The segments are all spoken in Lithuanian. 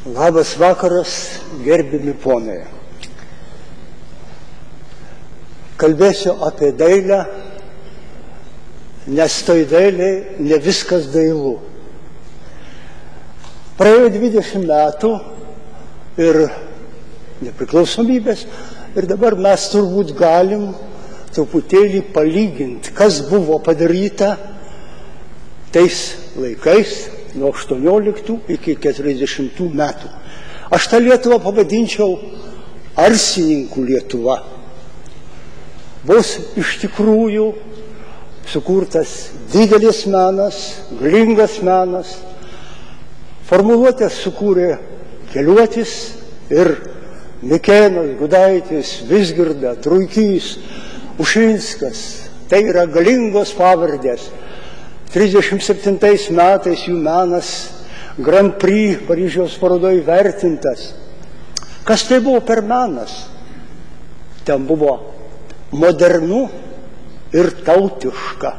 Labas vakaras, gerbiami ponai. Kalbėsiu apie dailę, nes toj dailėj ne viskas dailu. Praėjo 20 metų ir nepriklausomybės ir dabar mes turbūt galim truputėlį palyginti, kas buvo padaryta tais laikais nuo 18 iki 40 metų. Aš tą Lietuvą pavadinčiau arsininkų Lietuva. Bus iš tikrųjų sukurtas didelis menas, galingas menas. Formuluotės sukūrė Keliuotis ir Mikėnas, Gudaitis, Vizgirda, Truikys, Ušinskas. Tai yra galingos pavardės. 37 metais jų menas Grand Prix Paryžiaus parodoje vertintas. Kas tai buvo per menas? Ten buvo modernu ir tautiška.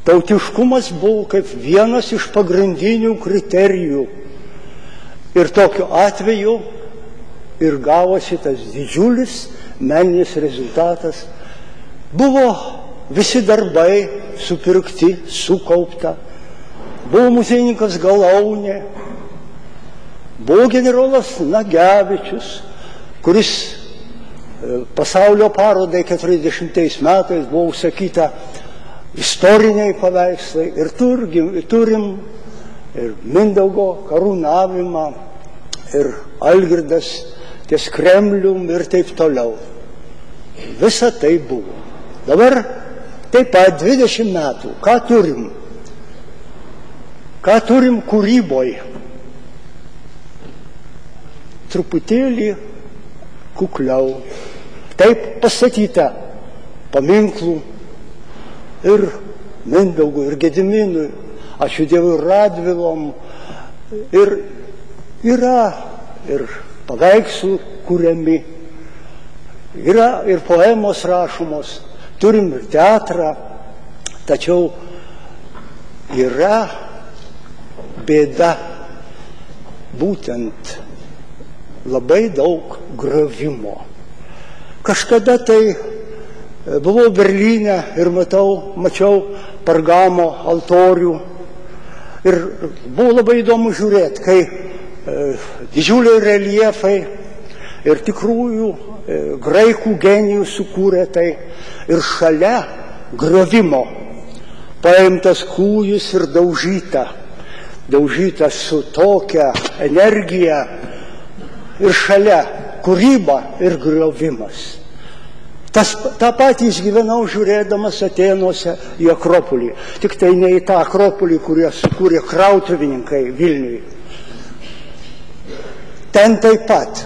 Tautiškumas buvo kaip vienas iš pagrindinių kriterijų. Ir tokiu atveju ir gavosi tas didžiulis meninis rezultatas. Buvo visi darbai supirkti, sukaupta. Buvo muziejininkas Galaunė, buvo generolas Nagevičius, kuris pasaulio parodai 40 metais buvo užsakyta istoriniai paveikslai ir turim ir Mindaugo karūnavimą ir Algirdas ties Kremlium ir taip toliau. Visa tai buvo. Dabar taip pat 20 metų. Ką turim? Ką turim kūryboj? Truputėlį kukliau. Taip pastatyta paminklų ir Mindaugui, ir Gediminui, ačiū Dievui, Radvilom. Ir yra ir paveikslų kuriami, yra ir poemos rašomos. Turim ir teatrą, tačiau yra bėda, būtent labai daug griovimo. Kažkada tai buvau Berlyne ir mačiau Pergamo altorių ir buvo labai įdomu žiūrėti, kai didžiuliai reljefai ir tikrųjų graikų genijų sukūrė tai ir šalia griovimo paimtas kūjis ir daužyta su tokia energija ir šalia kūryba ir griovimas. Ta patį išgyvenau žiūrėdamas Atėnuose į Akropolį, tik tai ne į tą Akropolį, kurią sukūrė krautuvininkai Vilniui. Ten taip pat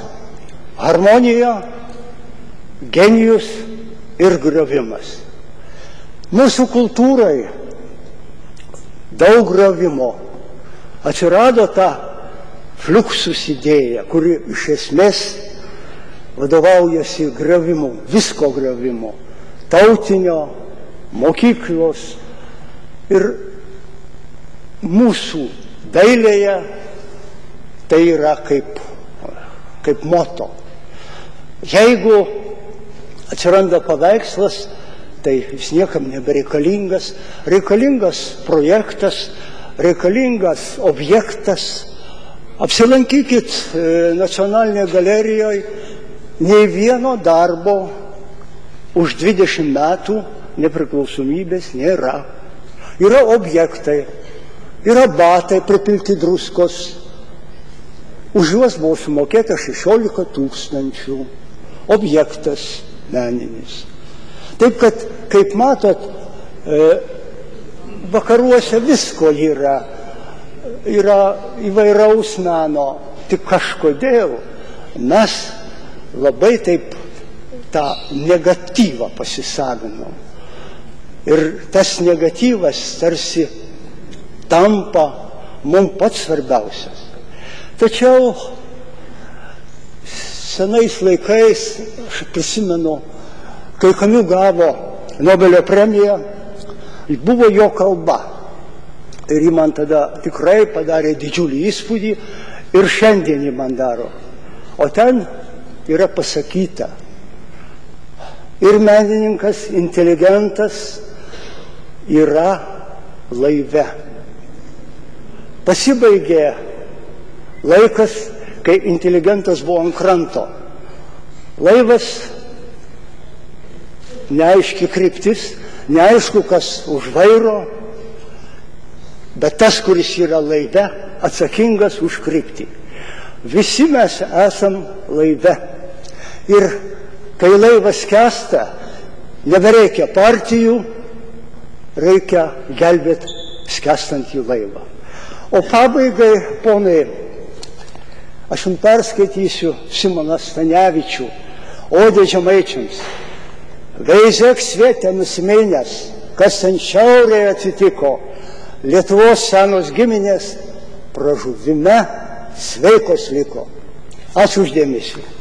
harmonija, genijus ir griovimas. Mūsų kultūrai daug griovimo. Atsirado ta fluxus idėja, kuri iš esmės vadovaujasi griovimu, visko griovimu, tautinio, mokyklos ir mūsų dailėje tai yra kaip moto. Jeigu atsiranda paveikslas, tai jis niekam nebereikalingas, reikalingas projektas, reikalingas objektas. Apsilankykit Nacionalinėje galerijoje, nei vieno darbo už 20 metų nepriklausomybės nėra. Yra objektai, yra batai pripilti druskos, už juos buvo sumokėta 16 000, objektas meninis. Taip kad, kaip matot, vakaruose visko yra įvairaus meno, tik kažkodėl mes labai taip tą negatyvą pasisavinom. Ir tas negatyvas tarsi tampa mums pats svarbiausias. Tačiau senais laikais, aš prisimenu, kai Kamiu gavo Nobelio premiją, buvo jo kalba. Ir ji man tada tikrai padarė didžiulį įspūdį ir šiandien jį man daro. O ten yra pasakyta, ir menininkas, inteligentas yra laive. Pasibaigė laikas, kai inteligentas buvo ant kranto. Laivas, neaiški kryptis, neaišku, kas už vairo, bet tas, kuris yra laive, atsakingas už kryptį. Visi mes esam laive. Ir kai laivas skęsta, nebereikia partijų, reikia gelbėti skęstantį laivą. O pabaigai, ponai, aš jums perskaitysiu Simoną Stanevičių, Odę žemaičiams. Veizėk svietė nusiminęs, kas ten šiaurėje atsitiko, Lietuvos senos giminės pražuvime sveikos liko. Ačiū uždėmesį.